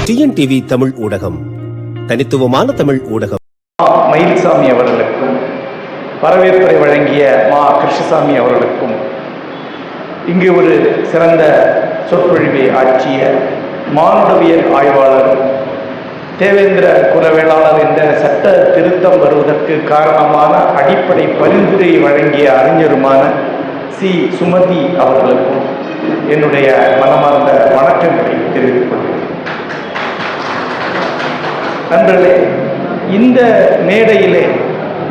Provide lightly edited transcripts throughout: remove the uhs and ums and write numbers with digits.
TNTV Tamil ஊடகம், தனித்துவமான தமிழ் ஊடகம். மயில்சாமி அவர்களுக்கும் வரவேற்புரை வழங்கிய மா கிருஷ்ணசாமி அவர்களுக்கும், இங்கு ஒரு சிறந்த சொற்பொழிவை ஆற்றிய மானுடவியல் ஆய்வாளர், தேவேந்திர குலவேளாளர் என்ற சட்ட திருத்தம் வருவதற்கு காரணமான அடிப்படை பரிந்துரை வழங்கிய அறிஞருமான சி. சுமதி அவர்களுக்கும் என்னுடைய மனமார்ந்த வணக்கங்களை தெரிவித்துக் கொள்கிறேன். நண்பர்களே, இந்த மேடையிலே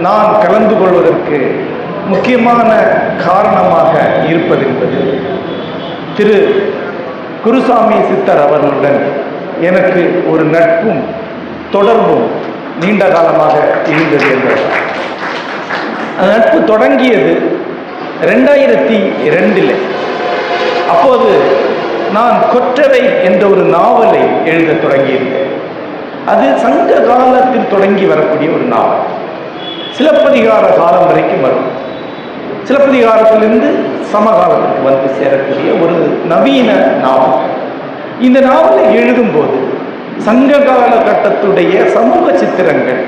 நான் கலந்து கொள்வதற்கு முக்கியமான காரணமாக இருப்பதென்பது, திரு குருசாமி சித்தர் அவர்களுடன் எனக்கு ஒரு நட்பும் தொடர்பும் நீண்ட காலமாக இருந்தது என்பது. அந்த நட்பு தொடங்கியது 2002. அப்போது நான் கொற்றவை என்ற ஒரு நாவலை எழுத தொடங்கியிருந்தேன். அது சங்க காலத்தில் தொடங்கி வரக்கூடிய ஒரு நாவல். சிலப்பதிகார காலம் வரைக்கும் வரும். சிலப்பதிகாரத்திலிருந்து சமகாலத்துக்கு வந்து சேரக்கூடிய ஒரு நவீன நாவல். இந்த நாவலை எழுதும்போது சங்க காலகட்டத்துடைய சமூக சித்திரங்கள்,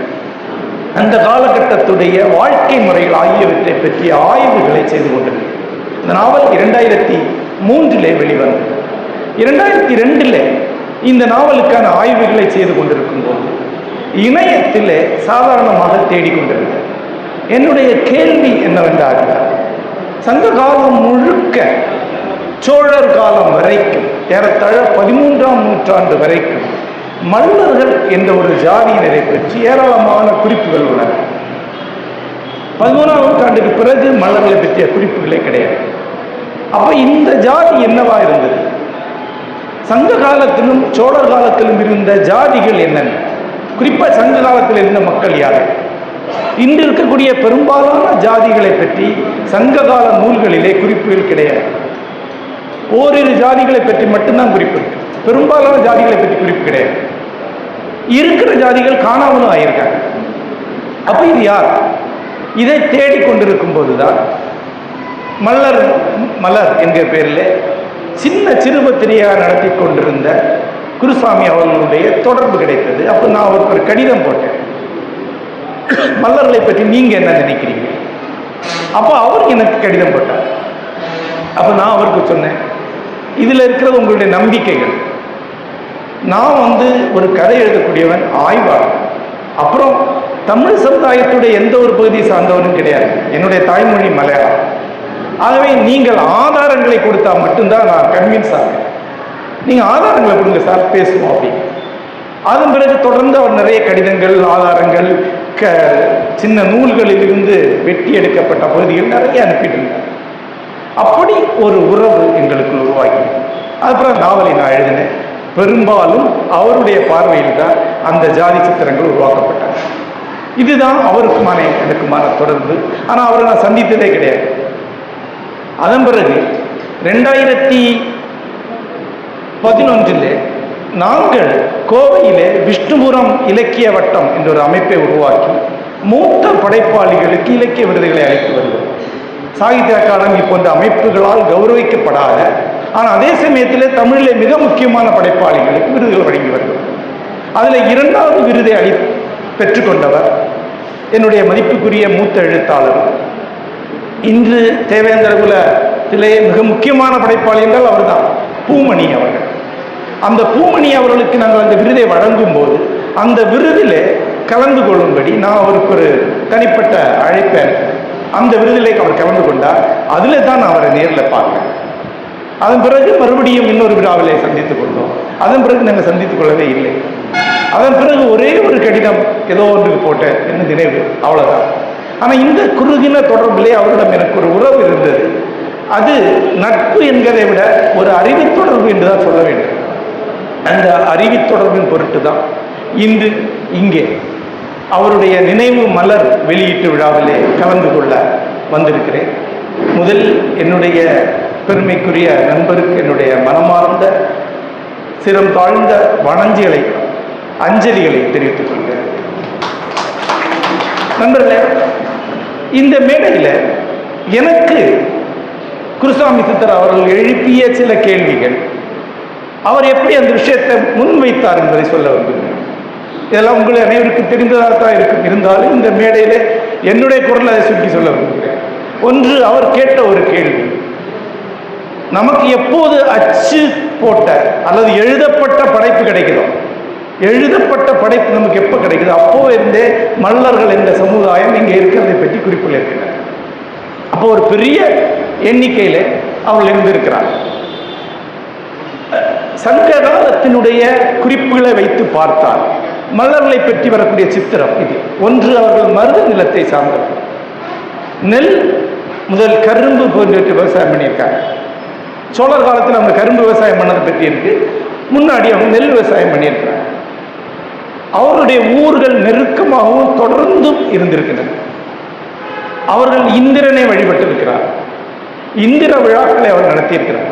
அந்த காலகட்டத்துடைய வாழ்க்கை முறைகள் ஆகியவற்றை பற்றிய ஆய்வுகளை செய்து கொண்டிருந்தது. இந்த நாவல் 2003 வெளிவந்தது. 2002 இந்த நாவலுக்கான ஆய்வுகளை செய்து கொண்டிருக்கும் போது இணையத்தில் சாதாரணமாக தேடிக்கொண்டிருந்தேன். என்னுடைய கேள்வி என்னவென்றால், சங்க காலம் முழுக்க சோழர் காலம் வரைக்கும், ஏறத்தாழ 13ஆம் நூற்றாண்டு வரைக்கும் மல்லர்கள் என்ற ஒரு ஜாதியினரை பற்றி ஏராளமான குறிப்புகள் உள்ளன. 13ஆம் நூற்றாண்டுக்கு பிறகு மல்லர்களை பற்றிய குறிப்புகளே கிடையாது. அப்ப இந்த ஜாதி என்னவா இருந்தது? சங்க காலத்திலும் சோழர் காலத்திலும் இருந்த ஜாதிகள் என்னென்ன? குறிப்பா சங்க காலத்தில் இருந்த மக்கள் யார்? இன்று இருக்கக்கூடிய பெரும்பாலான ஜாதிகளை பற்றி சங்க கால நூல்களிலே குறிப்புகள் கிடையாது. ஓரிரு ஜாதிகளை பற்றி மட்டும்தான் குறிப்பு இருக்கு. பெரும்பாலான ஜாதிகளை பற்றி குறிப்பு கிடையாது. இருக்கிற ஜாதிகள் காணாமலும் ஆயிருக்காங்க. அப்ப இது யார்? இதை தேடிக்கொண்டிருக்கும் போதுதான் மலர் என்கிற பேரில் சின்ன சிறுபத்திரியாக நடத்தி கொண்டிருந்த குருசாமி அவர்களுடைய தொடர்பு கிடைத்தது. அப்போ நான் அவருக்கு ஒரு கடிதம் போட்டேன், மல்லர்களை பற்றி நீங்க என்ன நினைக்கிறீங்க? அப்போ அவர் எனக்கு கடிதம் போட்டார். அப்போ நான் அவருக்கு சொன்னேன், இதில் இருக்கிறது உங்களுடைய நம்பிக்கைகள். நான் ஒரு கதை எழுதக்கூடியவன், ஆய்வாளர். அப்புறம் தமிழ் சமுதாயத்துடைய எந்த ஒரு பகுதியை சார்ந்தவனும் கிடையாது. என்னுடைய தாய்மொழி மலையாளம். ஆகவே நீங்கள் ஆதாரங்களை கொடுத்தா மட்டும்தான் நான் கன்வின்ஸ் ஆகிறேன். நீங்கள் ஆதாரங்களை கொடுங்க சார், பேசுவோம் அப்படின்னு. அதன் பிறகு தொடர்ந்து அவர் நிறைய கடிதங்கள், ஆதாரங்கள், சின்ன நூல்களில் இருந்து வெட்டி எடுக்கப்பட்ட பகுதிகள் நிறைய அனுப்பிட்டு இருந்தார். அப்படி ஒரு உறவு எங்களுக்கு உருவாகி, அதுக்கப்புறம் நாவலை நான் எழுதினேன். பெரும்பாலும் அவருடைய பார்வையில் தான் அந்த ஜாதி சித்திரங்கள் உருவாக்கப்பட்டன. இதுதான் அவருக்குமான எனக்குமான தொடர்பு. ஆனால் அவரை நான் சந்தித்ததே கிடையாது. அதன் பிறகு 2011 நாங்கள் கோவையிலே விஷ்ணுபுரம் இலக்கிய வட்டம் என்ற ஒரு அமைப்பை உருவாக்கி மூத்த படைப்பாளிகளுக்கு இலக்கிய விருதுகளை அளித்து வருகிறோம். சாகித்ய அகாடமி போன்ற அமைப்புகளால் கௌரவிக்கப்படாத, ஆனால் அதே சமயத்திலே தமிழிலே மிக முக்கியமான படைப்பாளிகளுக்கு விருதுகள் வழங்கி வருகிறோம். அதில் 2வது விருதை பெற்றுக்கொண்டவர் என்னுடைய மதிப்புக்குரிய மூத்த எழுத்தாளர், இன்று தேவேந்திர குலத்திலே மிக முக்கியமான படைப்பாளி என்றால் அவர் தான், பூமணி அவர்கள். அந்த பூமணி அவர்களுக்கு நாங்கள் அந்த விருதை வழங்கும் போது அந்த விருதில் கலந்து கொள்ளும்படி நான் அவருக்கு ஒரு தனிப்பட்ட அழைப்பேன். அந்த விருதிலே அவர் கலந்து கொண்டார். அதில் தான் நான் அவரை நேரில் பார்த்தேன். அதன் பிறகு மறுபடியும் இன்னொரு விழாவிலே சந்தித்துக் கொண்டோம். அதன் பிறகு நாங்கள் சந்தித்துக் கொள்ளவே இல்லை. அதன் பிறகு ஒரே ஒரு கடிதம் ஏதோ ஒன்றுக்கு போட்டேன், என்ன நினைவு, அவ்வளோதான். ஆனால் இந்த குறுகின தொடர்பிலே அவரிடம் எனக்கு ஒரு உறவு இருந்தது. அது நட்பு என்கிறதை விட ஒரு அறிவு தொடர்பு என்று தான் சொல்ல வேண்டும். அந்த அறிவு தொடர்பின் பொருட்டு தான் இன்று இங்கே அவருடைய நினைவு மலர் வெளியீட்டு விழாவிலே கலந்து கொள்ள வந்திருக்கிறேன். முதலில் என்னுடைய பெருமைக்குரிய நண்பருக்கு என்னுடைய மனமார்ந்த சிரம் தாழ்ந்த அஞ்சலிகளை தெரிவித்துக் கொள்கிறேன். நண்பர்களே, இந்த மேடையில் எனக்கு குருசாமி சித்தர் அவர்கள் எழுப்பிய சில கேள்விகள் அவர் எப்படி அந்த விஷயத்தை முன்வைத்தார் என்பதை சொல்ல விரும்புகிறேன். இதெல்லாம் உங்கள் அனைவருக்கும் தெரிந்ததாக தான் இருக்கும். இருந்தாலும் இந்த மேடையில் என்னுடைய குரலை அதை சுற்றி சொல்ல விரும்புகிறேன். ஒன்று, அவர் கேட்ட ஒரு கேள்வி, நமக்கு எப்போது அச்சு போட்ட அல்லது எழுதப்பட்ட படைப்பு கிடைக்குதோ, எழுதப்பட்ட படைப்பு நமக்கு எப்போ கிடைக்குது, அப்போ இருந்தே மல்லர்கள் என்ற சமுதாயம் இங்கே இருக்கிறதை பற்றி குறிப்பில் இருக்கிறார். அப்போ ஒரு பெரிய எண்ணிக்கையில் அவர்கள் இருந்திருக்கிறார். சங்க காலத்தினுடைய குறிப்புகளை வைத்து பார்த்தால் மல்லர்களை பற்றி வரக்கூடிய சித்திரம் இது. ஒன்று, அவர்கள் மருத நிலத்தை சார்ந்தவர்கள். நெல் முதல் கரும்பு போன்றவற்றை விவசாயம் பண்ணியிருக்காங்க. சோழர் காலத்தில் அவங்க கரும்பு விவசாயம் பண்ணதை பற்றி இருக்கு. முன்னாடி அவங்க நெல் விவசாயம் பண்ணியிருக்கிறாங்க. அவருடைய ஊர்கள் நெருக்கமாகவும் தொடர்ந்தும் இருந்திருக்கின்றன. அவர்கள் இந்திரனை வழிபட்டிருக்கிறார். இந்திர விழாக்களை அவர் நடத்தியிருக்கிறார்.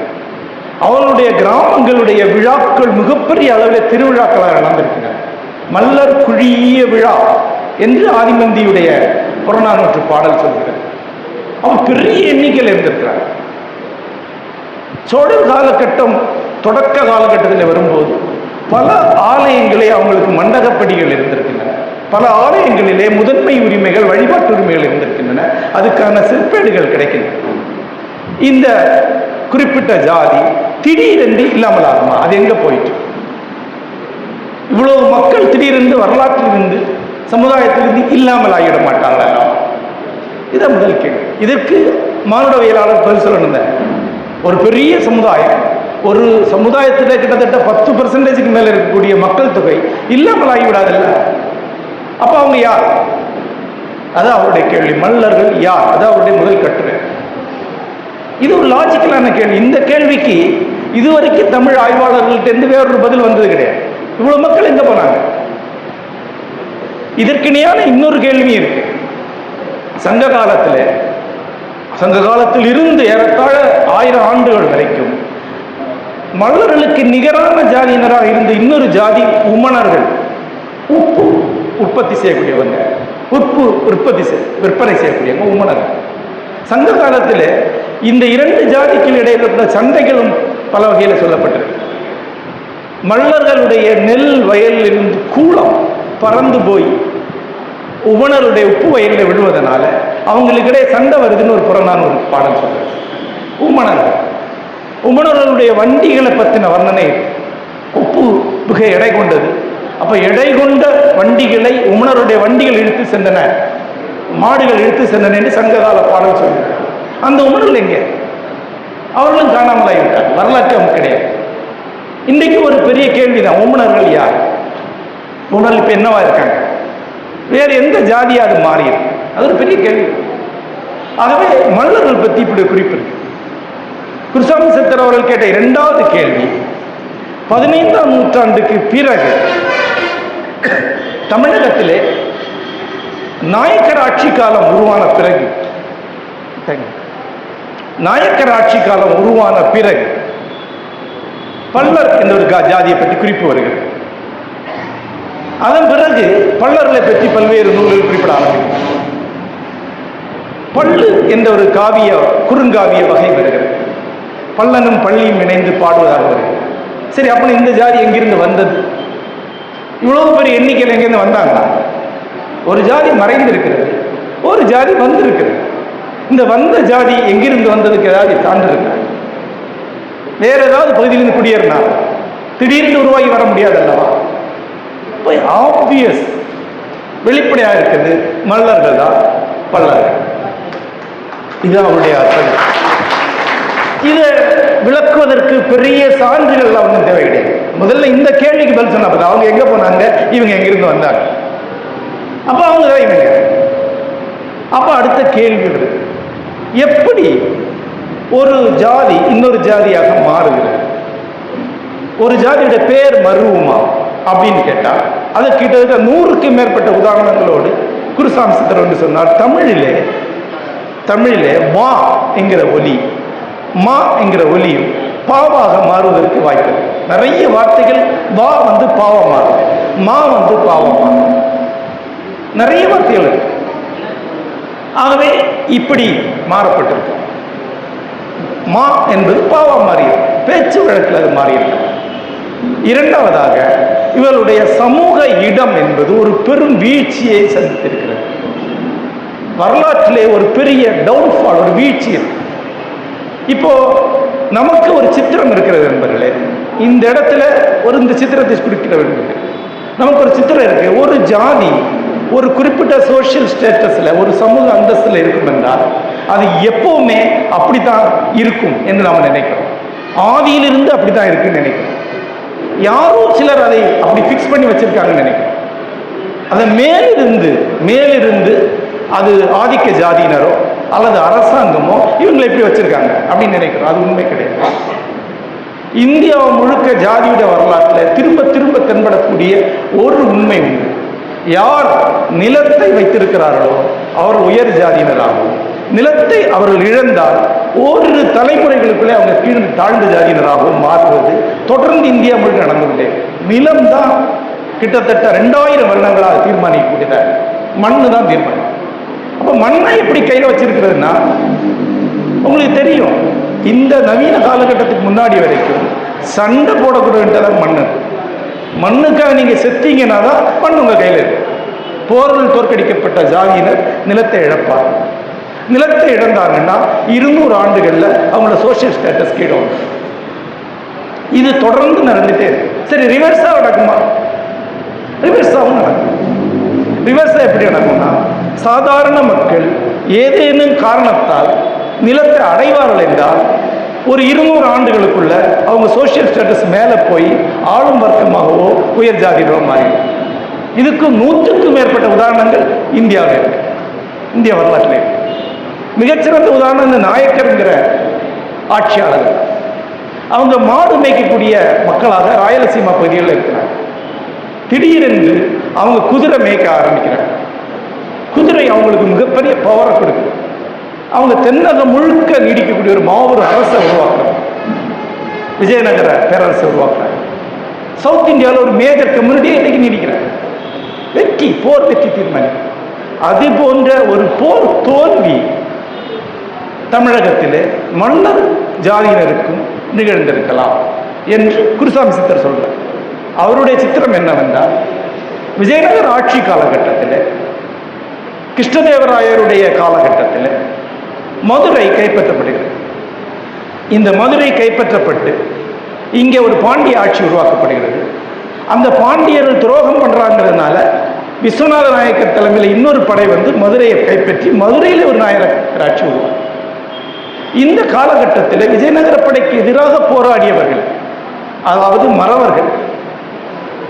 அவர்களுடைய கிராமங்களுடைய விழாக்கள் மிகப்பெரிய அளவில் திருவிழாக்களாக நடந்திருக்கிறார். மல்லர் குழிய விழா என்று ஆதிமந்தியுடைய புறநானூற்று பாடல் சொல்கிறார். அவர் பெரிய எண்ணிக்கையில் இருந்திருக்கிறார். சோழர் காலகட்டம் தொடக்க காலகட்டத்தில் வரும்போது பல ஆலயங்களே அவங்களுக்கு மண்டகப்படிகள் இருந்திருக்கின்றன. பல ஆலயங்களிலே முதன்மை உரிமைகள், வழிபாட்டு உரிமைகள் இருந்திருக்கின்றன. அதுக்கான செப்பேடுகள் கிடைக்கின்றன. இந்த குறிப்பிட்ட ஜாதி திடீரென்று இல்லாமல் ஆகுமா? அது எங்க போயிட்டு? இவ்வளவு மக்கள் திடீரென்று வரலாற்றிலிருந்து சமுதாயத்திலிருந்து இல்லாமல் ஆகிவிட மாட்டாங்களா? இதான் முதல் கேள்வி. இதற்கு மானுடவியலாளர் பதில் சொல்லணும். ஒரு பெரிய சமுதாயம், ஒரு சமுதாயத்தில் கிட்டத்தட்ட 10% மேல இருக்கக்கூடிய மக்கள் தொகை இல்லாமல் ஆகிவிடாதல்ல. அப்ப அவங்க யார்? அதான் அவருடைய கேள்வி. மல்லர்கள் யார்? அதான் அவருடைய முதல் கட்டுரை. இது ஒரு லாஜிக்கலான கேள்வி. இந்த கேள்விக்கு இதுவரைக்கும் தமிழ் ஆய்வாளர்கள்ட்ட வேறொரு பதில் வந்தது கிடையாது. இவ்வளவு மக்கள் எங்க போனாங்க? இதற்கிணையான இன்னொரு கேள்வி இருக்கு. சங்க காலத்தில் இருந்து ஏறத்தாழ 1000 ஆண்டுகள் வரைக்கும் மல்லர்களுக்கு நிகரான ஜாதியினராக இருந்த இன்னொரு ஜாதி உமணர்கள். உப்பு உற்பத்தி செய்யக்கூடியவங்க, உப்பு விற்பனை செய்யக்கூடியவங்க உமணர்கள். சங்க காலத்தில் இந்த 2 ஜாதிக்கு இடையில் இருந்த சண்டைகளும் பல வகையில் சொல்லப்பட்டிருக்கு. மல்லர்களுடைய நெல் வயலில் இருந்து கூளம் பறந்து போய் உமணருடைய உப்பு வயலில் விடுவதனால அவங்களுக்கிடையே சண்டை வருதுன்னு ஒரு புறநானூறு பாடல் சொல்றது. உமணர்களுடைய வண்டிகளை பற்றின வர்ணனை, உப்பு மிக எடை கொண்டது. அப்ப எடை கொண்ட வண்டிகளை உமணருடைய வண்டிகள் இழுத்து சென்றன, மாடுகள் இழுத்து சென்றன என்று சங்ககால பாடல் சொல்கிறார். அந்த உமணர்கள் எங்கே? அவர்களும் காணாமலாகிவிட்டார். வரலாற்று அவங்க கிடையாது. இன்றைக்கு ஒரு பெரிய கேள்விதான், உமணர்கள் யார்? உமணர்கள் இப்ப என்னவா இருக்காங்க? வேறு எந்த ஜாதியா அது மாறியிருக்கு? அது ஒரு பெரிய கேள்வி. ஆகவே மல்லர்கள் பற்றி இப்படி குறிப்பு இருக்கு. குருசாமி சித்தர் அவர்கள் கேட்ட 2வது கேள்வி, 15ஆம் நூற்றாண்டுக்கு பிறகு தமிழகத்திலே நாயக்கர் ஆட்சி காலம் உருவான பிறகு பல்லர் என்ற ஒரு ஜாதியை பற்றி குறிப்பு வருகிறது. அதன் பிறகு பல்லர்களை பற்றி பல்வேறு நூல்கள் குறிப்பிட ஆரம்பிக்கும். பள்ளு என்ற ஒரு குறுங்காவிய வகை வருகிறது. பல்லனும் பள்ளியும் இணைந்து பாடுவதாக வருகிறது. சரி, அப்ப இந்த ஜாதி எங்கிருந்து வந்தது? இவ்வளவு பெரிய எண்ணிக்கையில் எங்கிருந்து வந்தாங்களா? ஒரு ஜாதி மறைந்து இருக்கிறது, ஒரு ஜாதி வந்திருக்கிறது. இந்த வந்த ஜாதி எங்கிருந்து வந்ததுக்கு ஏதாவது சான்று இருக்கா? வேற ஏதாவது பகுதியிலிருந்து குடியேறினா திடீர்னு உருவாகி வர முடியாது அல்லவா? ஆப்வியஸ், வெளிப்படையாக இருக்கிறது, மல்லர்கள் தான் பல்லர்கள். இதுதான் அவருடைய அர்த்தம். இதை விளக்குவதற்கு பெரிய சான்றுகள் ஒன்றும் தேவை கிடையாது. முதல்ல இந்த கேள்விக்கு பதில் சொன்ன அவங்க எங்க போனாங்க, இவங்க எங்கிருந்து வந்தாங்க, அப்ப அவங்க தான் இவங்க. அப்ப அடுத்த கேள்வி வருது, எப்படி ஒரு ஜாதி இன்னொரு ஜாதியாக மாறுகிறது? ஒரு ஜாதியோட பேர் மருவுமா அப்படின்னு கேட்டா அது கிட்டத்தட்ட 100க்கும் மேற்பட்ட உதாரணங்களோடு குருசாமி சித்தர் வந்து சொன்னார். தமிழிலே மா என்கிற ஒலி, மா என்கிற ஒலியும் பாவாக மாறுவதற்கு வாய்ப்பு. நிறைய வார்த்தைகள் வா வந்து பாவமாக, மா வந்து பாவமாக, நிறைய வார்த்தைகள் இருக்கு. ஆகவே இப்படி மாறப்பட்டிருக்கு. மா என்பது பாவா மாறியது, பேச்சு வழக்கில் அது மாறியிருக்கு. இரண்டாவதாக இவருடைய சமூக இடம் என்பது ஒரு பெரும் வீழ்ச்சியை சந்தித்திருக்கிறது. வரலாற்றிலே ஒரு பெரிய டவுன்ஃபால், ஒரு வீழ்ச்சி இருக்கு. இப்போ நமக்கு ஒரு சித்திரம் இருக்கிறது நண்பர்களே. இந்த இடத்துல இந்த சித்திரத்தை குறிக்கிற வேண்டும். நமக்கு ஒரு சித்திரம் இருக்கு. ஒரு ஜாதி ஒரு குறிப்பிட்ட சோசியல் ஸ்டேட்டஸ்ல, ஒரு சமூக அந்தஸ்துல இருக்கும் என்றால் அது எப்பவுமே அப்படித்தான் இருக்கும் என்று நாம் நினைக்கிறோம். ஆதியிலிருந்து அப்படித்தான் இருக்குன்னு நினைக்கிறோம். யாரோ சிலர் அதை அப்படி ஃபிக்ஸ் பண்ணி வச்சிருக்காங்கன்னு நினைக்கிறோம். அதை மேலிருந்து அது ஆதிக்க ஜாதியினரோ அல்லது அரசாங்கமோ இவங்களை எப்படி வச்சிருக்காங்க அப்படின்னு நினைக்கிறோம். அது உண்மை கிடையாது. இந்தியா முழுக்க ஜாதியுடைய வரலாற்றில் திரும்ப திரும்ப தென்படக்கூடிய ஒரு உண்மை உண்டு. யார் நிலத்தை வைத்திருக்கிறார்களோ அவர் உயர் ஜாதியினராகவும், நிலத்தை அவர்கள் இழந்தால் ஓரிரு தலைமுறைகளுக்குள்ளே அவங்க கீழ் தாழ்ந்த ஜாதியினராகவும் மாறுவது தொடர்ந்து இந்தியா முழுக்க நடந்துள்ளே. நிலம்தான் கிட்டத்தட்ட 2000 வருடங்களாக தீர்மானிக்கக்கூடியதாக, மண்ணு தான் தீர்மானிக்கும். அப்போ மண்ணை எப்படி கையில் வச்சிருக்கிறதுனா, உங்களுக்கு தெரியும், இந்த நவீன காலகட்டத்துக்கு முன்னாடி வரைக்கும் சண்டை போடக்கூடாது மண்ணு. மண்ணுக்காக நீங்க செத்தீங்கன்னா தான் மண் உங்க கையில் இருக்கு. போரில் தோற்கடிக்கப்பட்ட ஜாதியினர் நிலத்தை இழப்பார். நிலத்தை இழந்தாங்கன்னா 200 ஆண்டுகள்ல அவங்களோட சோசியல் ஸ்டேட்டஸ் கீழே. இது தொடர்ந்து நடந்துட்டே இருக்கு. சரி, ரிவர்ஸா நடக்குமா? ரிவர்ஸாவும் நடக்கும். ரிவர்ஸா எப்படி நடக்கும்னா, சாதாரண மக்கள் ஏதேனும் காரணத்தால் நிலத்தை அடைவார்கள் என்றால் ஒரு 200 ஆண்டுகளுக்குள்ள அவங்க சோசியல் ஸ்டேட்டஸ் மேலே போய் ஆளும் வர்க்கமாகவோ உயர் ஜாதியிலோ மாறிடும். இதுக்கு 100க்கும் மேற்பட்ட உதாரணங்கள் இந்தியாவில் இருக்கு, இந்திய வரலாற்றில் இருக்கு. மிகச்சிறந்த உதாரணம் இந்த நாயக்கருங்கிற ஆட்சியாளர்கள். அவங்க மாடு மேய்க்கக்கூடிய மக்களாக ராயலசீமா பகுதிகளில் இருக்கிறாங்க. திடீரென்று அவங்க குதிரை மேய்க்க ஆரம்பிக்கிறாங்க. குதிரை அவங்களுக்கு மிகப்பெரிய பவரை கொடுக்குது. அவங்க தென்னகம் முழுக்க நீடிக்கக்கூடிய ஒரு மாபெரும் அரசை உருவாக்குறாங்க. விஜயநகர பேரரசை உருவாக்குறாங்க. சவுத் இந்தியாவில் ஒரு மேஜர் கம்யூனிட்டியை இன்னைக்கு நீடிக்கிறாங்க. போர் வெற்றி தீர்மானிக்கும். அது போன்ற ஒரு போர் தோல்வி தமிழகத்திலே மன்னர் ஜாதியினருக்கும் நிகழ்ந்திருக்கலாம் என்று குருசாமி சித்தர் சொல்றார். அவருடைய சித்திரம் என்னவென்றால், விஜயநகர ஆட்சி காலகட்டத்தில், கிருஷ்ணதேவராயருடைய காலகட்டத்தில் மதுரை கைப்பற்றப்படுகிறது. இந்த மதுரை கைப்பற்றப்பட்டு இங்கே ஒரு பாண்டிய ஆட்சி உருவாக்கப்படுகிறது. அந்த பாண்டியர்கள் துரோகம் பண்றாங்கிறதுனால விஸ்வநாத நாயக்கர் தலைமையில் இன்னொரு படை மதுரையை கைப்பற்றி மதுரையில் ஒரு நாயக்கர் ஆட்சி உருவாக்கும். இந்த காலகட்டத்தில் விஜயநகர படைக்கு எதிராக போராடியவர்கள், அதாவது மறவர்கள்,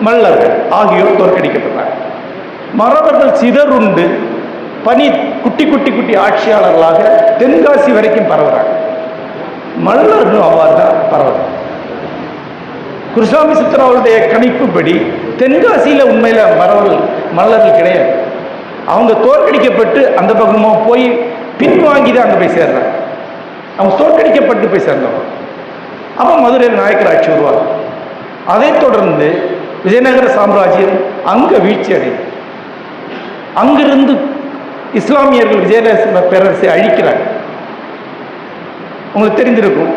மல்லர்கள் ஆகியோர் தோற்கடிக்கப்பட்டார்கள். மறவர்கள் சிதறுண்டு பனி குட்டி குட்டி குட்டி ஆட்சியாளர்களாக தென்காசி வரைக்கும் பரவுறாங்க. மல்லர்களும் அவ்வாறு தான் பரவுறாங்க. குருசாமி சித்தர் அவருடைய கணிப்புப்படி தென்காசியில் உண்மையில மல்லர்கள் கிடையாது. அவங்க தோற்கடிக்கப்பட்டு அந்த பக்கமாக போய் பின்வாங்கி தான் அங்கே போய் சேர்றாங்க. அவங்க தோற்கடிக்கப்பட்டு போய் சேர்ந்தவங்க. அப்போ மதுரையில் நாயக்கர் ஆட்சி உருவாகும். அதைத் தொடர்ந்து விஜயநகர சாம்ராஜ்யம் அங்கே வீழ்ச்சி அடையும். அங்கிருந்து இஸ்லாமியர்கள் விஜயநகர பேரரசை அழிக்கிறாங்க. உங்களுக்கு தெரிஞ்சிருக்கும்,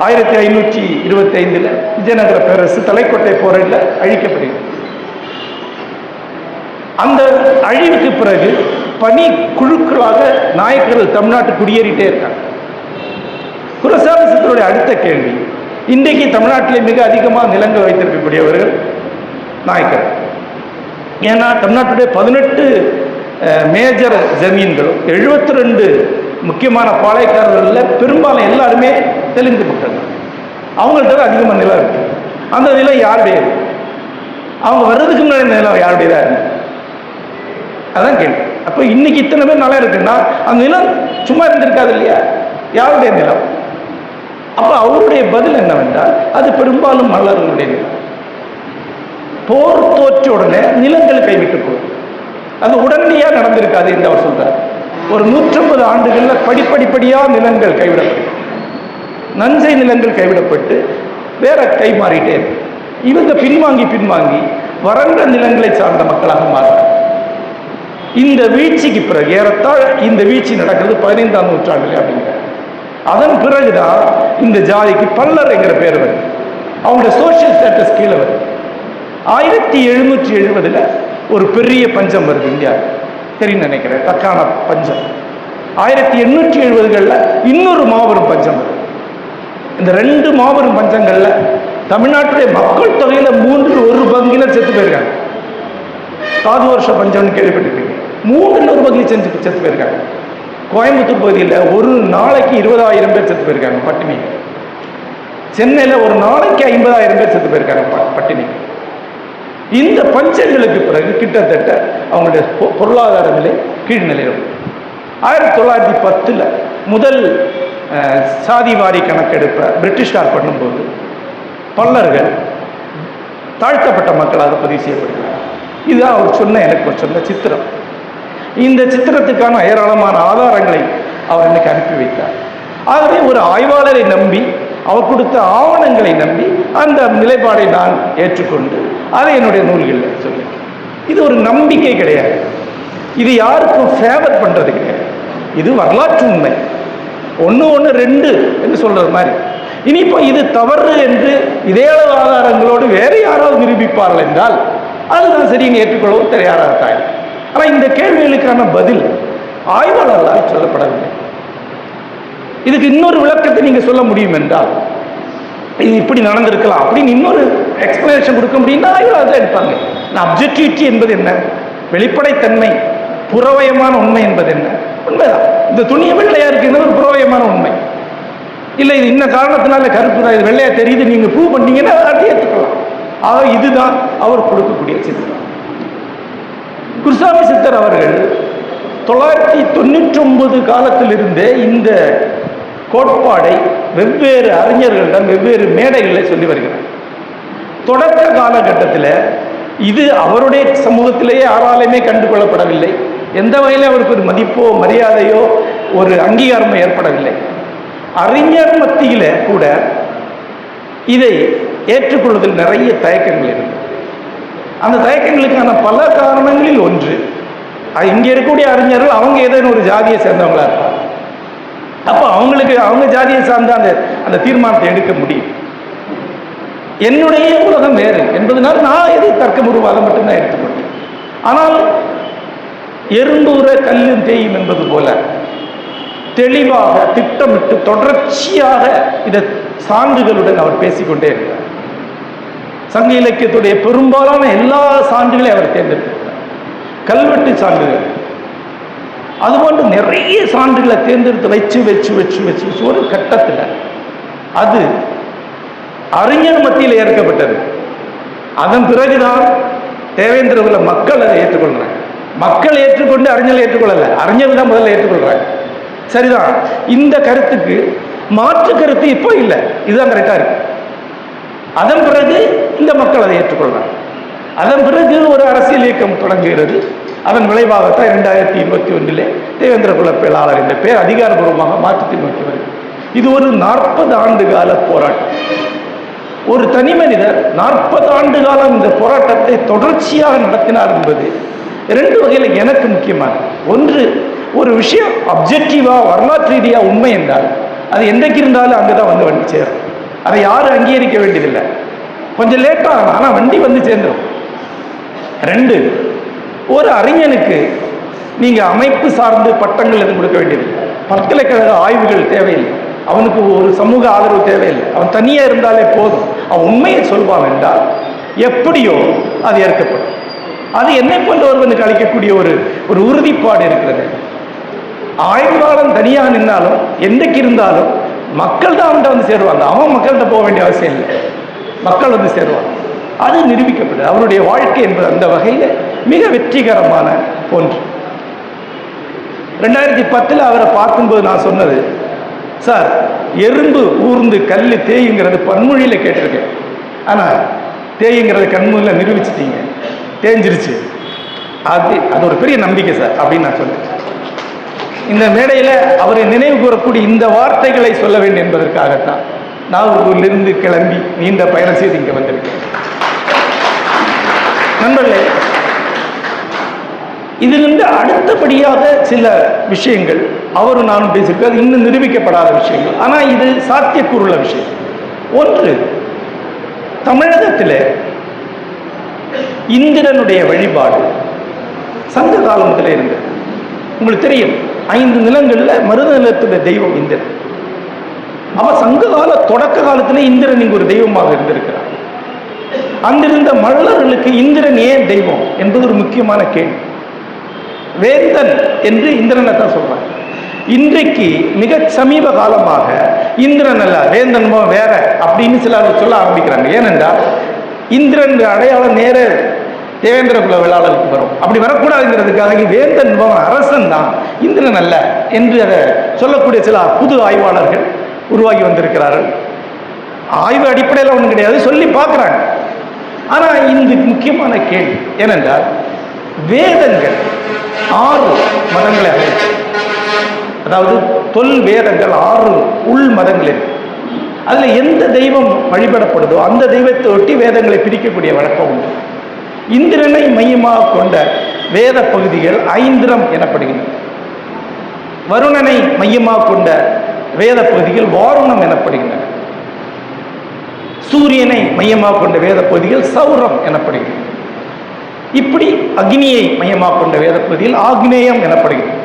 1525 விஜயநகர பேரரசு தலைக்கோட்டை போரில் அழிக்கப்படுகிறது. அந்த அழிவுக்கு பிறகு பனி குழுக்களாக நாயக்கர்கள் தமிழ்நாட்டு குடியேறிட்டே இருக்காங்க. குருசாமி சித்தருடைய அடுத்த கேள்வி, இன்றைக்கு தமிழ்நாட்டிலே மிக அதிகமாக நிலங்கள் வைத்திருக்கக்கூடியவர்கள் நாயக்கர். ஏன்னா தமிழ்நாட்டுடைய 18 மேஜர் ஜமீன்களும் 72 முக்கியமான பாளையக்காரர்களில் பெரும்பாலும் எல்லாருமே தெலுங்கு மக்கள். அவங்கள்ட்ட அதிகமாக நிலம் இருக்கு. அந்த நிலம் யாருடையது? அவங்க வர்றதுக்கு முன்னாடி நிலம் யாருடையதா இருக்கு? அதான் கேள்வி. அப்போ இன்னைக்கு இத்தனை பேர் நிலம் இருக்குன்னா அந்த நிலம் சும்மா இருந்திருக்காது இல்லையா? யாருடைய நிலம்? அப்போ அவருடைய பதில் என்னவென்றால், அது பெரும்பாலும் மல்லர்களுடைய நிலம். போர் தோற்ற உடனே நிலங்கள் கைவிட்டு போகுது. அது உடனடியாக நடந்திருக்காது என்று அவர் சொல்றார். ஒரு 150 ஆண்டுகளில் படிப்படிப்படியாக நிலங்கள் கைவிடப்படும். நஞ்சை நிலங்கள் கைவிடப்பட்டு வேற கை மாறிட்டே இருக்கு. இவங்க பின்வாங்கி வறண்ட நிலங்களை சார்ந்த மக்களாக மாறாங்க. இந்த வீழ்ச்சிக்கு பிறகு ஏறத்தாழ இந்த வீழ்ச்சி நடக்கிறது 15ஆம் நூற்றாண்டுல அப்படிங்கிற. அதன் பிறகுதான் இந்த ஜாதிக்கு பல்லர் என்கிற பேர் வருது. அவங்களோட சோஷியல் ஸ்டேட்டஸ் கீழே வருது. 1770 ஒரு பெரிய பஞ்சம் வருது இந்தியா, தெரியும் நினைக்கிறேன், தக்கான பஞ்சம். 1870களில் இன்னொரு மாபெரும் பஞ்சம் வருது. இந்த 2 மாபெரும் பஞ்சங்களில் தமிழ்நாட்டுடைய மக்கள் தொகையில் 1/3 செத்து போயிருக்காங்க. தாது வருஷ பஞ்சம்னு கேள்விப்பட்டிருக்கீங்க. 1/3 செத்து போயிருக்காங்க. கோயம்புத்தூர் பகுதியில் ஒரு நாளைக்கு 20,000 பேர் செத்து போயிருக்காங்க பட்டினி. சென்னையில் ஒரு நாளைக்கு 50,000 பேர் செத்து போயிருக்காங்க பட்டினி. இந்த பஞ்சங்களுக்கு பிறகு கிட்டத்தட்ட அவங்களுடைய பொருளாதார நிலை கீழ்நிலையில். 1910 முதல் சாதிவாரி கணக்கெடுப்பை பிரிட்டிஷார் பண்ணும்போது பல்லர்கள் தாழ்த்தப்பட்ட மக்களாக பதிவு செய்யப்படுகிறார். இதுதான் அவர் எனக்கு சொன்ன சித்திரம். இந்த சித்திரத்துக்கான ஏராளமான ஆதாரங்களை அவர் எனக்கு அனுப்பி வைத்தார். ஆகவே ஒரு ஆய்வாளரை நம்பி, அவர் கொடுத்த ஆவணங்களை நம்பி அந்த நிலைப்பாடை நான் ஏற்றுக்கொண்டு அதை என்னுடைய நூல்களில் சொல்லியிருக்கேன். இது ஒரு நம்பிக்கை கிடையாது, இது யாருக்கும் ஃபேவர் பண்ணுறது கிடையாது, இது வரலாற்று உண்மை. 1 2 என்று சொல்றது மாதிரி. இனி இப்போ இது தவறு என்று இதே அளவு ஆதாரங்களோடு வேறு யாராவது நிரூபிப்பார்கள் என்றால் அதுதான் சரின்னு ஏற்றுக்கொள்ளவும் தயாராக இருக்காங்க. ஆனால் இந்த கேள்விகளுக்கான பதில் ஆய்வாளர்களால் சொல்லப்படவில்லை. இதுக்கு இன்னொரு விளக்கத்தை நீங்கள் சொல்ல முடியும் என்றால், இது இப்படி நடந்திருக்கலாம் அப்படின்னு இன்னொரு எக்ஸ்பிளனேஷன் கொடுக்க முடியும்னா ஆய்வாளர் தான் எடுப்பாங்க. அப்ஜெக்டிவிட்டி என்பது என்ன, வெளிப்படைத்தன்மை, புறவயமான உண்மை என்பது என்ன? உண்மைதான். இந்த துணியை வெள்ளையா இருக்குன்னு ஒரு புறவயமான உண்மை இல்லை, இது இன்ன காரணத்தினால கருப்பு தான், இது வெள்ளையா தெரியுது, நீங்க ப்ரூவ் பண்ணீங்கன்னா அதை ஏற்றுக்கலாம். ஆக இதுதான் அவர் கொடுக்கக்கூடிய சித்திரம். குருசாமி சித்தர் அவர்கள் 999 காலத்திலிருந்தே இந்த கோட்பாடை வெவ்வேறு அறிஞர்களிடம் வெவ்வேறு மேடைகளில் சொல்லி வருகிறார். தொடக்க காலகட்டத்தில் இது அவருடைய சமூகத்திலேயே யாராலுமே கண்டுகொள்ளப்படவில்லை. எந்த வகையில் அவருக்கு ஒரு மதிப்போ மரியாதையோ ஒரு அங்கீகாரமோ ஏற்படவில்லை. அறிஞர் மத்தியில கூட இதை ஏற்றுக்கொள்வதில் நிறைய தயக்கங்கள் இருந்தது. அந்த தயக்கங்களுக்கான பல காரணங்களில் ஒன்று, இங்கே இருக்கக்கூடிய அறிஞர்கள் அவங்க ஏதேனும் ஒரு ஜாதியை சேர்ந்தவங்களா இருப்பாங்க. அப்போ அவங்களுக்கு அவங்க ஜாதியை சார்ந்த அந்த தீர்மானத்தை எடுக்க முடியும். என்னுடைய உலகம் வேறு என்பதனால் நான் எதை தர்க்கபூர்வமாக மட்டும்தான் எடுத்துக்கொண்டேன். ஆனால் எறும்புற கல்லும் தேயும் என்பது போல தெளிவாக திட்டமிட்டு தொடர்ச்சியாக இதை சான்றுகளுடன் அவர் பேசிக்கொண்டே இருக்கிறார். சங்க இலக்கியத்துடைய பெரும்பாலான எல்லா சான்றுகளையும் அவர் தேர்ந்தெடுத்திருக்கிறார். கல்வெட்டு சான்றுகள் அதுபோன்று நிறைய சான்றுகளை தேர்ந்தெடுத்து வச்சு வச்சு வச்சு வச்சு வச்சு ஒரு கட்டத்தில் அது அறிஞர் மத்தியில் ஏற்கப்பட்டது. அதன் பிறகுதான் தேவேந்திர குல மக்கள் அதை ஏற்றுக்கொள்றாங்க. மக்கள் ஏற்றுக்கொண்டு அறிஞர்கள் ஏற்றுக்கொள்ளல, அறிஞர்கள் தான் முதல்ல ஏற்றுக்கொள்றாங்க. சரிதான், இந்த கருத்துக்கு மாற்று கருத்து இப்போ இல்லை, இதுதான் கரெக்டா இருக்கு. அதன் பிறகு இந்த மக்கள் அதை ஏற்றுக்கொள்றாங்க. அதன் பிறகு ஒரு அரசியல் இயக்கம் தொடங்குகிறது. அதன் விளைவாகத்தான் 2021 தேவேந்திர குல பேளாளர் என்ற பெயர் அதிகாரப்பூர்வமாக மாற்றத்தில் நோக்கி வருகிறது. இது ஒரு 40 ஆண்டு கால போராட்டம். ஒரு தனி மனிதர் 40 ஆண்டு காலம் இந்த போராட்டத்தை தொடர்ச்சியாக நடத்தினார் என்பது 2 வகையில் எனக்கு முக்கியமானது. ஒன்று, ஒரு விஷயம் அப்ஜெக்டிவா வரலாற்று ரீதியா உண்மை என்றால் அது என்றைக்கு இருந்தாலும் அங்கதான் வந்து சேரும். அதை யாரும் அங்கீகரிக்க வேண்டியதில்லை, கொஞ்சம் லேட்டா ஆனால் வண்டி வந்து சேர்ந்துடும். 2, ஒரு அறிஞனுக்கு நீங்க அமைப்பு சார்ந்து பட்டங்கள் எதுவும் கொடுக்க வேண்டியதில்லை, பல்கலைக்கழக ஆய்வுகள் தேவையில்லை, அவனுக்கு ஒரு சமூக ஆதரவு தேவையில்லை, அவன் தனியா இருந்தாலே போதும், அவன் உண்மையை சொல்வான் என்றால் எப்படியோ அது ஏற்கப்படும். அது என்னை போன்ற ஒருவனுக்கு அளிக்கக்கூடிய ஒரு உறுதிப்பாடு இருக்கிறது. ஆய்வாளன் தனியாக நின்னாலும் என்றைக்கு இருந்தாலும் மக்கள் தான் அவன்கிட்ட வந்து சேருவாங்க. அவன் மக்கள்கிட்ட போக வேண்டிய அவசியம் இல்லை, மக்கள் வந்து சேருவாங்க. அது நிரூபிக்கப்படுது. அவருடைய வாழ்க்கை என்பது அந்த வகையில் மிக வெற்றிகரமான ஒன்று. 2010 அவரை பார்க்கும்போது நான் சொன்னது, சார் எறும்பு ஊர்ந்து கல் தேயுங்கிறது பன்மொழியில் கேட்டிருக்கேன், ஆனால் தேயுங்கிறது கண்மொழியில் நிரூபிச்சிட்டீங்க, தேஞ்சிருச்சு, அது ஒரு பெரிய நம்பிக்கை சார் அப்படின்னு நான் சொன்னேன். இந்த மேடையில் அவரை நினைவு கூறக்கூடிய இந்த வார்த்தைகளை சொல்ல வேண்டும் என்பதற்காகத்தான் நாகூரிலிருந்து கிளம்பி நீண்ட பயணம் செய்து இங்கே வந்திருக்கேன். நண்பர்களே, இதிலிருந்து அடுத்தபடியாக சில விஷயங்கள் அவரும் நானும் பேசியிருக்கோம், இன்னும் நிரூபிக்கப்படாத விஷயங்கள், ஆனால் இது சாத்தியக்கூறுள்ள விஷயம். ஒன்று, தமிழகத்தில் இந்திரனுடைய வழிபாடு சங்க காலத்தில் இருந்தது. உங்களுக்கு தெரியும், 5 நிலங்களில் மருத நிலத்துடைய தெய்வம் இந்திரன். அவன் சங்க கால தொடக்க காலத்திலே இந்திரன் இங்கு ஒரு தெய்வமாக இருந்திருக்கிறார். அங்கிருந்த மல்லர்களுக்கு இந்திரன் ஏன் தெய்வம் என்பது ஒரு முக்கியமான கேள்வி. வேந்தன் என்று இந்திரனை தான் சொல்றாங்க. இன்றைக்கு மிக சமீப காலமாக இந்திரன் அல்ல, வேந்தன் வேற அப்படின்னு சிலர் சொல்ல ஆரம்பிக்கிறாங்க. ஏனென்றால் இந்திரன் அடையாளம் நேர தேவேந்திர குல வேளாளருக்கு வரும். அப்படி வரக்கூடாதுங்கிறதுக்காக வேந்தன் அரசன் தான், இந்திரன் அல்ல என்று அதை சொல்லக்கூடிய சில புது ஆய்வாளர்கள் உருவாகி வந்திருக்கிறார்கள். ஆய்வு அடிப்படையில் ஒன்றும் கிடையாது, சொல்லி பார்க்குறாங்க. ஆனால் இந்த முக்கியமான கேள்வி ஏனென்றால் வேதங்கள் 6 மதங்களை அழைத்து, அதாவது தொல் வேதங்கள் 6 உள் மதங்கள் இருக்கு. அதில் எந்த தெய்வம் வழிபடப்படுதோ அந்த தெய்வத்தை ஒட்டி வேதங்களை பிரிக்கக்கூடிய வழக்கம் உண்டு. இந்திரனை மையமாக கொண்ட வேத பகுதிகள் ஐந்திரம் எனப்படுகின்றன. வருணனை மையமாக கொண்ட வேத பகுதிகள் வாருணம் எனப்படுகின்றன. சூரியனை மையமாக கொண்ட வேத பகுதிகள் சௌரம் எனப்படுகின்றன. இப்படி அக்னியை மையமாக கொண்ட வேத பகுதியில் ஆக்னேயம் எனப்படுகிறது.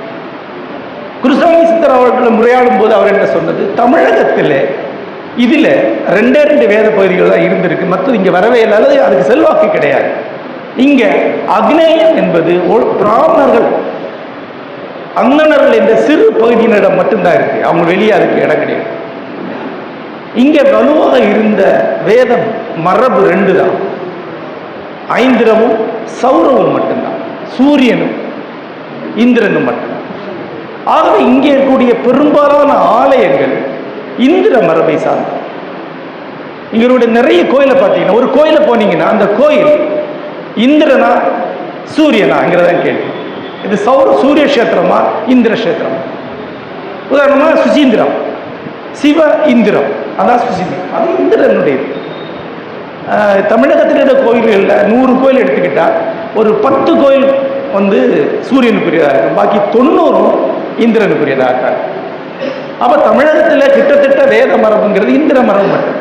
குருசாமி சித்தர் அவர்கள் முறையாடும் போது அவர் என்ன சொன்னது, தமிழகத்தில் இதில் 2 வேத பகுதிகள் தான் இருந்திருக்கு, மற்றது இங்கே வரவே இல்லை, அல்லது அதுக்கு செல்வாக்கு கிடையாது. இங்கே அக்னேயம் என்பது பிராமணர்கள் அந்தணர்கள் என்ற சிறு பகுதியினரிடம் மட்டும்தான் இருக்கு, அவங்க வெளியே அதுக்கு இடம் கிடையாது. இங்கே வலுவாக இருந்த வேதம் மரபு 2 தான், ஐந்திரமும் சௌரவும் மட்டும்தான், சூரியனும் இந்திரனும் மட்டும்தான். ஆகவே இங்கே இருக்கக்கூடிய பெரும்பாலான ஆலயங்கள் இந்திர மரபை சார்ந்த. இங்களுடைய நிறைய கோயிலை பார்த்தீங்கன்னா, ஒரு கோயிலை போனீங்கன்னா அந்த கோயில் இந்திரனா சூரியனாங்கிறத கேள்வி. இது சூரிய கஷேத்திரமா இந்திர கஷேத்திரமா? உதாரணமாக சுசீந்திரம், சிவ இந்திரம், அதான் சுசீந்திரம், அது இந்திரனுடையது. தமிழகத்தினுடைய கோயில்களில் 100 கோயில் எடுத்துக்கிட்டால் ஒரு 10 கோயில் சூரியனுக்குரியதாக இருக்கும், பாக்கி 90 இந்திரனுக்குரியதாக இருக்காங்க. அப்போ தமிழகத்தில் கிட்டத்தட்ட வேத மரபுங்கிறது இந்திர மரபு மட்டும்.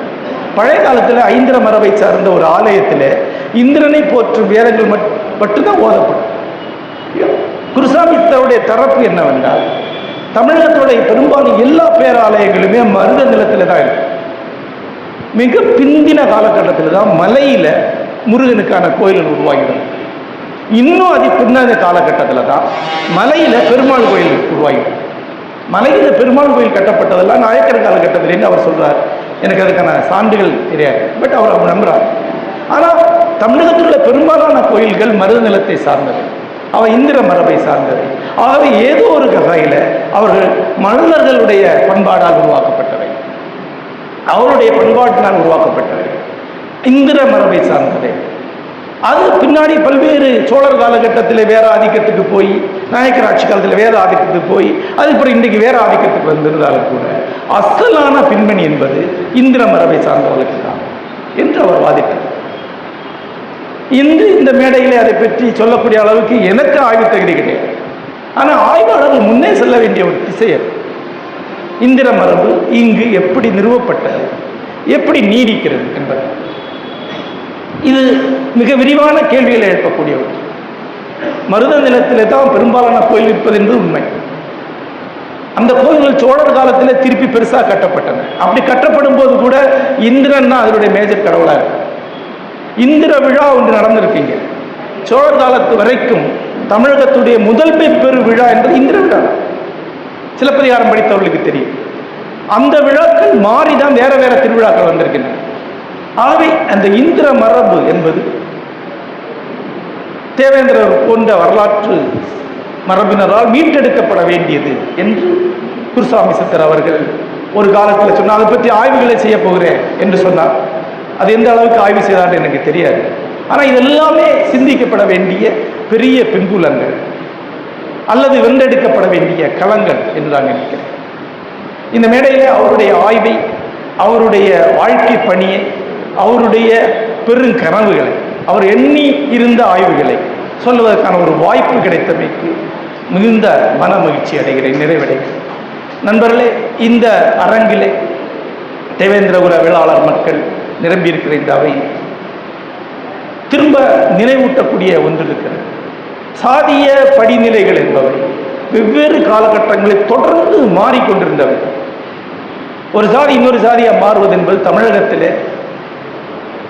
பழைய காலத்தில் ஐந்திர மரபை சார்ந்த ஒரு ஆலயத்தில் இந்திரனை போற்றும் வேதங்கள் மட்டும்தான் ஓதப்படும். குருசாமித்தருடைய தரப்பு என்னவென்றால், தமிழகத்துடைய பெரும்பாலும் எல்லா பேராலயங்களுமே மருத நிலத்தில் தான் இருக்கு. மிக பிந்தின காலகட்டத்தில் தான் மலையில் முருகனுக்கான கோயில்கள் உருவாகிடும். இன்னும் அது பின்னாத காலகட்டத்தில் தான் மலையில் பெருமாள் கோயில் உருவாகிடும். மலையில் பெருமாள் கோயில் கட்டப்பட்டதெல்லாம் நாயக்கர் காலகட்டத்திலேருந்து அவர் சொல்கிறார். எனக்கு அதுக்கான சான்றுகள் தெரியாது, பட் அவர் நம்புகிறார். ஆனால் தமிழகத்தில் உள்ள பெரும்பாலான கோயில்கள் மருத நிலத்தை சார்ந்தவை, அவை இந்திர மரபை சார்ந்தவை. ஆகவே ஏதோ ஒரு வகையில் அவர்கள் மன்னர்களுடைய பண்பாடால் உருவாக்கப்பட்டவை, அவருடைய பண்பாட்டினால் உருவாக்கப்பட்டவை, இந்திர மரபை சார்ந்தவை. அது பின்னாடி பல்வேறு சோழர் காலகட்டத்தில் வேற ஆதிக்கத்துக்கு போய், நாயக்கர் ஆட்சி காலத்தில் வேற ஆதிக்கத்துக்கு போய், அதுக்கப்புறம் இன்றைக்கு வேற ஆதிக்கத்துக்கு வந்திருந்தாலும் கூட அசலான பின்பணி என்பது இந்திர மரபை சார்ந்தவர்களுக்கு தான் என்று அவர் வாதிட்டார். இன்று இந்த மேடையில் அதை பற்றி சொல்லக்கூடிய அளவுக்கு எனக்கு ஆய்வு தகுதி கிடையாது. ஆனால் ஆய்வாளர்கள் முன்னே செல்ல வேண்டிய ஒரு திசையர், இந்திர மரபு இங்கு எப்படி நிறுவப்பட்டது, எப்படி நீடிக்கிறது என்பது. இது மிக விரிவான கேள்விகளை எழுப்பக்கூடியவர். மருத நிலத்திலே தான் பெரும்பாலான கோயில் இருப்பது என்பது உண்மை. அந்த கோயில்கள் சோழர் காலத்தில் திருப்பி பெருசாக கட்டப்பட்டன. அப்படி கட்டப்படும் போது கூட இந்திரன் தான் அதனுடைய மேஜர் கடவுளாக இருக்கு. இந்திர விழா ஒன்று நடந்திருக்கீங்க. சோழர் காலத்து வரைக்கும் தமிழகத்துடைய முதல் பெரு விழா என்பது இந்திர விழா. சிலப்பதிகாரம் படித்தவர்களுக்கு தெரியும். அந்த விழாக்கள் மாறிதான் வேற வேற திருவிழாக்கள் வந்திருக்கின்றன. ஆகவே அந்த இந்திர மரபு என்பது தேவேந்திரர் போன்ற வரலாற்று மரபினரால் மீட்டெடுக்கப்பட வேண்டியது என்று குருசாமி சித்தர் அவர்கள் ஒரு காலத்தில் சொன்னார். அதை பற்றி ஆய்வுகளை செய்ய போகிறேன் என்று சொன்னார். அது எந்த அளவுக்கு ஆய்வு செய்தார் எனக்கு தெரியாது. ஆனால் இதெல்லாமே சிந்திக்கப்பட வேண்டிய பெரிய பின்புலங்கள் அல்லது வென்றெடுக்கப்பட வேண்டிய களங்கள் என்று நான் நினைக்கிறேன். இந்த மேடையில் அவருடைய ஆய்வை, அவருடைய வாழ்க்கை பணியை, அவருடைய பெருங்கனவுகளை, அவர் எண்ணி இருந்த ஆய்வுகளை சொல்வதற்கான ஒரு வாய்ப்பு கிடைத்தமைக்கு மிகுந்த மன மகிழ்ச்சி அடைகிறேன், நிறைவடைகிறேன். நண்பர்களே, இந்த அரங்கிலே தேவேந்திரகுல வேளாளர் மக்கள் நிரம்பி இருக்கிற இந்த அவை திரும்ப நினைவூட்டக்கூடிய ஒன்று இருக்கிறது. சாதிய படிநிலைகள் என்பவை வெவ்வேறு காலகட்டங்களில் தொடர்ந்து மாறிக்கொண்டிருந்தவை. ஒரு சாதி இன்னொரு சாதியாக மாறுவது என்பது தமிழகத்திலே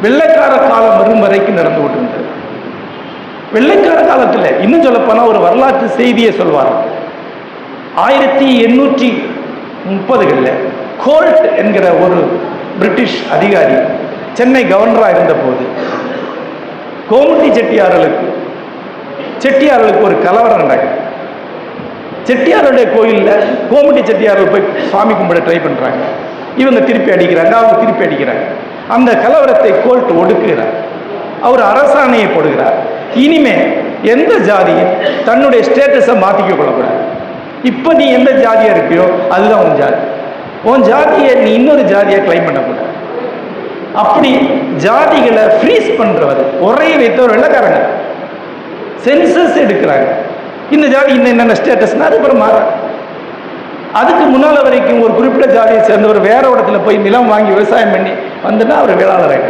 வெள்ளைக்கார காலம் வரும் வரைக்கும் நடந்து கொண்டிருந்தது. வெள்ளைக்கார காலத்தில் இன்னும் சொல்லப்போனால் ஒரு வரலாற்று செய்தியை சொல்வார். 1830களில் கோல்ட் என்கிற ஒரு பிரிட்டிஷ் அதிகாரி சென்னை கவர்னராக இருந்தபோது கோமுட்டி செட்டியார்களுக்கு ஒரு கலவரம் நடக்குது. செட்டியாருடைய கோயிலில் கோமுட்டி செட்டியார்கள் போய் சாமி கும்பிட ட்ரை பண்ணுறாங்க. இவங்க திருப்பி அடிக்கிறாங்க, அவங்க திருப்பி அடிக்கிறாங்க. அந்த கலவரத்தை கோல்ட் ஒடுக்குகிறார். அவர் அரசாணையை போடுகிறார். இனிமே எந்த ஜாதியும் தன்னுடைய ஸ்டேட்டஸை மாற்றிக்க கொள்ளக்கூடாது. இப்போ நீ எந்த ஜாதியாக இருக்கியோ அதுதான் உன் ஜாதி. உன் ஜாதியை நீ இன்னொரு ஜாதியை கிளைம் பண்ணக்கூடாது. அப்படி ஜாதிகளை ஃப்ரீஸ் பண்ணுறவர் உரையை வைத்தவர் வெள்ளைக்காரங்க. சென்சஸ் எடுக்கிறாங்க. இந்த ஜாதி இன்னும் என்னென்ன ஸ்டேட்டஸ்னா அதுக்கப்புறம் மாற. அதுக்கு முன்னால் வரைக்கும் ஒரு குறிப்பிட்ட ஜாதியை சேர்ந்தவர் வேற இடத்துல போய் நிலம் வாங்கி விவசாயம் பண்ணி வந்துன்னா அவர் வேளாளர்.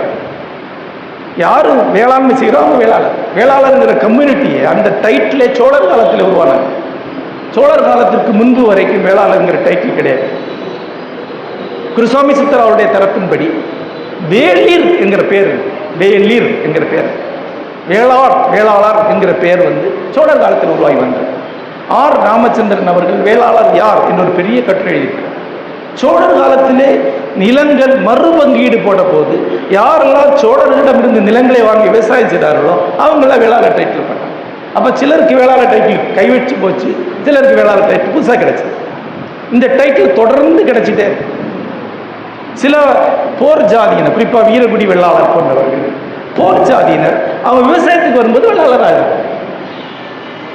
யாரும் வேளாண்மை செய்கிறோம் அவங்க வேளாளர். வேளாளருங்கிற கம்யூனிட்டியை அந்த டைட்டிலே சோழர் காலத்தில் உருவானாங்க. சோழர் காலத்திற்கு முன்பு வரைக்கும் வேளாளருங்கிற டைட்டில் கிடையாது. குருசாமி சித்தர் அவருடைய தரப்பின்படி வேளிர் என்கிற பேர், வேளிர் என்கிற பேர், வேளாளர் என்கிற பெயர் சோழர் காலத்தில் உருவாகி வந்தது. ஆர் ராமச்சந்திரன் அவர்கள் வேளாளர் யார் என்ற ஒரு பெரிய கட்டுரை எழுதியிருக்கிறார். சோழர் காலத்திலே நிலங்கள் மறுபங்கீடு போட போது யாரெல்லாம் சோழர்களிடமிருந்து நிலங்களை வாங்கி விவசாயம் செய்தார்களோ அவங்களாம் வேளாளர் டைட்டில் பண்ணாங்க. அப்போ சிலருக்கு வேளாளர் டைட்டில் கைவச்சு போச்சு, சிலருக்கு வேளாளர் டைட்டில் புதுசாக கிடைச்சது. இந்த டைட்டில் தொடர்ந்து கிடைச்சிட்டே. சில போர் ஜாதியினர், குறிப்பாக வீரகுடி வெள்ளாளர் போன்றவர்கள் போர் ஜாதியினர் அவங்க விவசாயத்துக்கு வரும்போது வெள்ளாளராக இருக்கும்.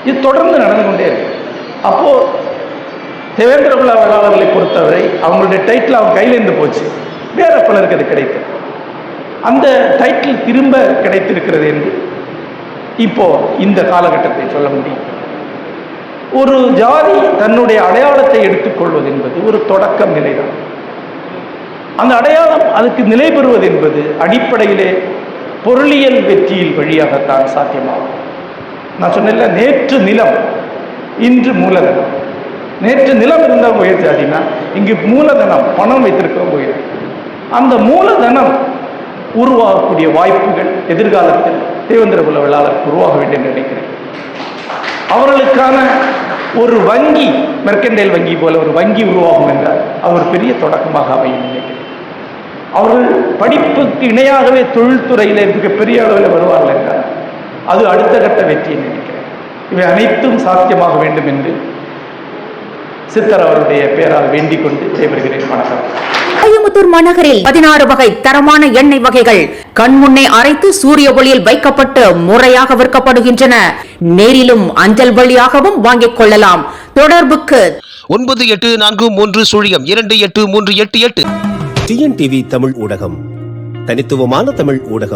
இது தொடர்ந்து நடந்து கொண்டே இருக்கு. அப்போ தேவேந்திரகுல வேளாளர்களை பொறுத்தவரை அவங்களுடைய டைட்டில் அவங்க கையிலேருந்து போச்சு, வேற பலருக்கு அது கிடைத்தது. அந்த டைட்டில் திரும்ப கிடைத்திருக்கிறது என்று இப்போ இந்த காலகட்டத்தை சொல்ல முடியும். ஒரு ஜாதி தன்னுடைய அடையாளத்தை எடுத்துக்கொள்வது என்பது ஒரு தொடக்கம் நிலைதான். அந்த அடையாளம் அதுக்கு நிலை பெறுவது என்பது அடிப்படையிலே பொருளியல் வெற்றியில் வழியாகத்தான் சாத்தியமாகும். நான் சொன்னேன்ல, நேற்று நிலம் இன்று மூலதனம். நேற்று நிலம் இருந்தால் உயர் ஜாதினா இங்கு மூலதனம் பணம் வைத்திருக்கிறோம் உயர். அந்த மூலதனம் உருவாகக்கூடிய வாய்ப்புகள் எதிர்காலத்தில் தேவேந்திரகுல வேளாளர் உருவாக வேண்டும் என்று நினைக்கிறேன். அவர்களுக்கான ஒரு வங்கி, மெர்கண்டைல் வங்கி போல ஒரு வங்கி உருவாகும் என்றால் அவர் பெரிய தொடக்கமாக அமையும் நினைக்கிறேன். அவர்கள் படிப்புக்கு இணையாகவே தொழில்துறையில் மிகப்பெரிய அளவில் வருவார்கள் என்றால் அது அடுத்த கட்ட வெற்றியை நினைக்கிறேன். இவை அனைத்தும் சாத்தியமாக வேண்டும் என்று சித்தர் அவருடைய பெயரால் வேண்டிக் கொண்டு விடைபெறுகிறேன். வணக்கம். கோயம்புத்தூர் மாநகரில் 16 வகை தரமான எண்ணெய் வகைகள் கண்முன்னே அரைத்து சூரிய ஒளியில் வைக்கப்பட்டு முறையாக விற்கப்படுகின்றன. நேரிலும் அஞ்சல் வழியாகவும் வாங்கிக் கொள்ளலாம். தொடர்புக்கு 9843028388. டிஎன்டிவி தமிழ் ஊடகம், தனித்துவமான தமிழ் ஊடகம்.